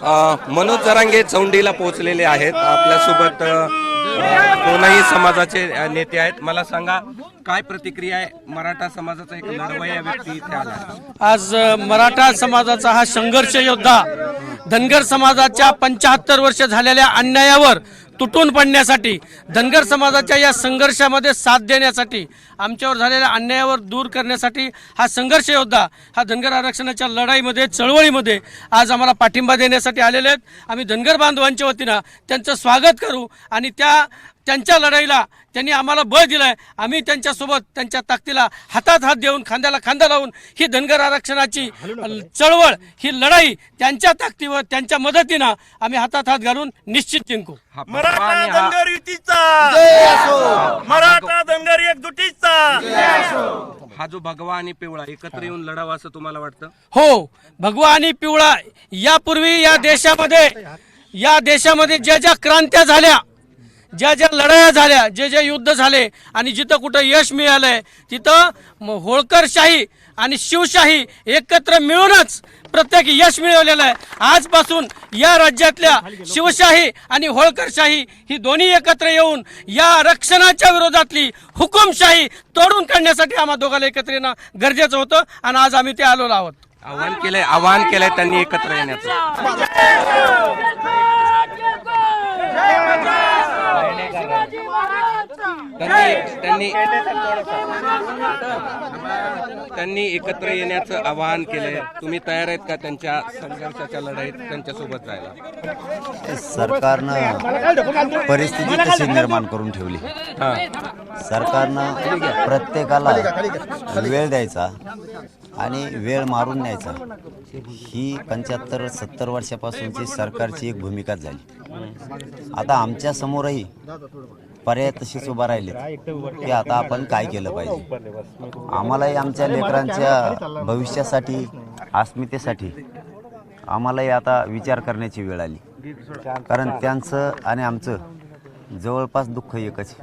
मनोज जरांगे चौंडीला पोहोचलेले आहेत. आपल्यासोबत दोनही समाजाचे नेते आहेत. मला सांगा काय प्रतिक्रिया आहे? मराठा समाजाचा एक लढवय्या व्यक्ती इथे आला. आज मराठा समाजाचा हा संघर्ष योद्धा धनगर समाजाच्या 75 वर्ष झालेल्या अन्यायावर तुटून पडण्यासाठी, धनगर समाजाच्या या संघर्षामध्ये साथ देण्यासाठी, आमच्यावर झालेल्या अन्यायावर दूर करण्यासाठी हा संघर्ष योद्धा हा धनगर आरक्षणाच्या लढाईमध्ये, चळवळीमध्ये आज आम्हाला पाठिंबा देण्यासाठी आलेले आहेत. आम्ही धनगर बांधवांच्या वतीनं त्यांचं स्वागत करू आणि त्यांच्या लढाईला त्यांनी आम्हाला बळ दिलंय. आम्ही त्यांच्यासोबत, त्यांच्या ताकदीला हातात हात देऊन, खांद्याला खांदा लावून ही धनगर आरक्षणाची चळवळ, ही लढाई त्यांच्या ताकदीवर, त्यांच्या मदतीनं आम्ही हातात हात घालून निश्चित जिंकू. मराठा धनगर युतीचा, मराठा धनगर एकजुटीचा. हा जो भगवा आणि पिवळा एकत्र येऊन लढावा असं तुम्हाला वाटतं? हो, भगवा आणि पिवळा यापूर्वी या देशामध्ये ज्या क्रांत्या झाल्या, ज्या लढाया झाल्या, जे युद्ध झाले आणि जिथं कुठं यश मिळालंय तिथं होळकरशाही आणि शिवशाही एकत्र मिळूनच प्रत्येक यश मिळवलेलं आहे. आजपासून या राज्यातल्या शिवशाही आणि होळकरशाही ही दोन्ही एकत्र येऊन या आरक्षणाच्या विरोधातली हुकुमशाही तोडून काढण्यासाठी आम्हा दोघांना एकत्र येणं गरजेचं होतं आणि आज आम्ही ते आलेलो आहोत. आवाहन केलंय त्यांनी एकत्र येण्याचं. त्यांनी एकत्र येण्याचं आवाहन केलंय. तुम्ही तयार आहेत का त्यांच्या संघर्षाच्या लढाईत त्यांच्यासोबत जायला? सरकारनं परिस्थिती कशी निर्माण करून ठेवली. सरकारनं प्रत्येकाला वेळ द्यायचा आणि वेळ मारून न्यायचा, ही 75-70 वर्षापासूनची सरकारची एक भूमिका झाली. आता आमच्या समोरही पर्याय तशीच उभा राहिले की आता आपण काय केलं पाहिजे. आम्हालाही आमच्या लेकरांच्या भविष्यासाठी, अस्मितेसाठी आम्हालाही आता विचार करण्याची वेळ आली. कारण त्यांचं आणि आमचं जवळपास दुःख एकच.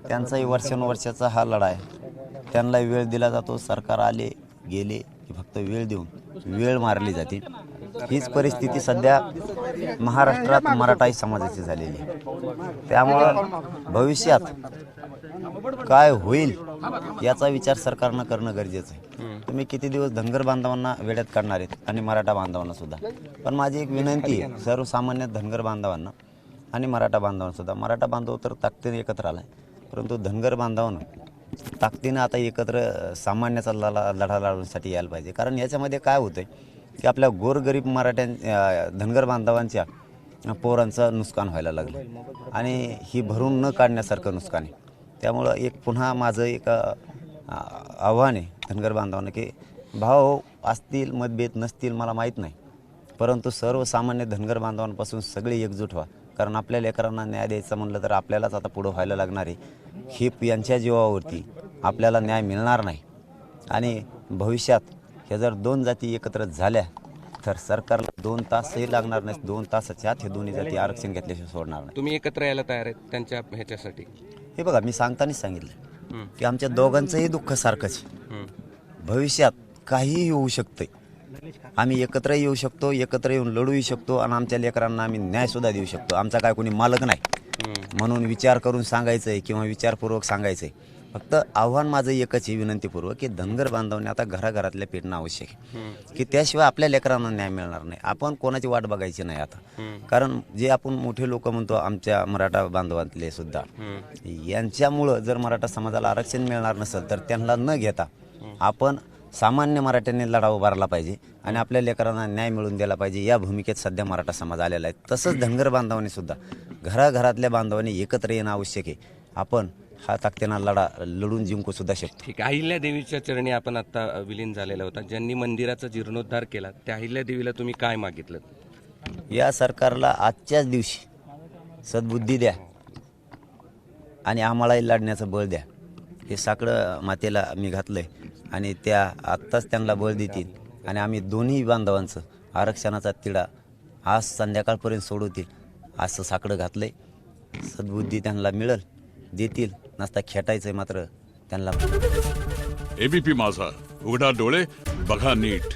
त्यांचाही वर्षानुवर्षाचा हा लढा आहे. त्यांना वेळ दिला जातो. सरकार आले गेले की फक्त वेळ देऊन वेळ मारली जाते. हीच परिस्थिती सध्या महाराष्ट्रात मराठा समाजाची झालेली आहे. त्यामुळं भविष्यात काय होईल याचा विचार सरकारनं करणं गरजेचं आहे. तुम्ही किती दिवस धनगर बांधवांना वेड्यात काढणार आहेत आणि मराठा बांधवांना सुद्धा. पण माझी एक विनंती आहे सर्वसामान्य धनगर बांधवांना आणि मराठा बांधवांना सुद्धा. मराठा बांधव तर ताकदीने एकत्र आला आहे, परंतु धनगर बांधवांना ताकदीनं आता एकत्र सामान्याचा लढा लढवण्यासाठी यायला पाहिजे. कारण याच्यामध्ये काय होतंय की आपल्या गोरगरीब धनगर बांधवांच्या पोरांचं नुकसान व्हायला लागलं आणि ही भरून न काढण्यासारखं नुकसान आहे. त्यामुळं पुन्हा माझं एक आव्हान आहे धनगर बांधवांना की भाव असतील, मतभेद नसतील मला माहीत नाही, परंतु सर्वसामान्य धनगर बांधवांपासून सगळे एकजूट व्हा. कारण आपल्या लेकरांना न्याय द्यायचा म्हणलं तर आपल्यालाच आता पुढं व्हायला लागणार आहे. ही यांच्या जीवावरती आपल्याला न्याय मिळणार नाही आणि भविष्यात ह्या जर दोन जाती एकत्र झाल्या तर सरकारला 2 तासही लागणार नाही. 2 तासाच्या आत हे दोन्ही जाती आरक्षण घेतल्याशिवाय सोडणार नाही. तुम्ही एकत्र यायला तयार आहेत त्यांच्या ह्याच्यासाठी? हे बघा, मी सांगतानाच सांगितलं की आमच्या दोघांचंही दुःख सारखंच. भविष्यात काहीही होऊ शकतंय. आम्ही एकत्र येऊ शकतो, एकत्र येऊन लढूही शकतो आणि आमच्या लेकरांना आम्ही न्यायसुद्धा देऊ शकतो. आमचा काय कोणी मालक नाही म्हणून विचार करून सांगायचं आहे किंवा विचारपूर्वक सांगायचं आहे. फक्त आव्हान माझं एकच आहे विनंतीपूर्वक की धनगर बांधवांनी आता घराघरातल्या पेटणं आवश्यक आहे की त्याशिवाय आपल्या लेकरांना न्याय मिळणार नाही. आपण कोणाची वाट बघायची नाही आता. कारण जे आपण मोठे लोक म्हणतो आमच्या मराठा बांधवांतले सुद्धा, यांच्यामुळं जर मराठा समाजाला आरक्षण मिळणार नसेल तर त्यांना न घेता आपण सामान्य मराठ्यांनी लढा उभारला पाहिजे आणि आपल्या लेकरांना न्याय मिळवून दिला पाहिजे. या भूमिकेत सध्या मराठा समाज आलेला आहे. तसंच धनगर बांधवांनी सुद्धा घराघरातल्या बांधवांनी एकत्र येणं आवश्यक आहे. आपण हा ताकदीनं लढून जिंकू सुद्धा शकतो. ठीक आहे. अहिल्यादेवीच्या चरणी आपण आता विलीन झालेला होता. ज्यांनी मंदिराचा जीर्णोद्धार केला त्या अहिल्यादेवीला तुम्ही काय मागितलं? या सरकारला आजच्याच दिवशी सद्बुद्धी द्या आणि आम्हालाही लढण्याचं बळ द्या. हे साकडं मातेला मी घातलंय आणि त्या आत्ताच त्यांना बळ देतील आणि आम्ही दोन्ही बांधवांचं आरक्षणाचा तिढा आज संध्याकाळपर्यंत सोडवतील असं साकडं घातलंय. सद्बुद्धी त्यांना मिळेल, देतील. नसता खेटायचंय मात्र त्यांना. एबीपी माझा, उघडा डोळे बघा नीट.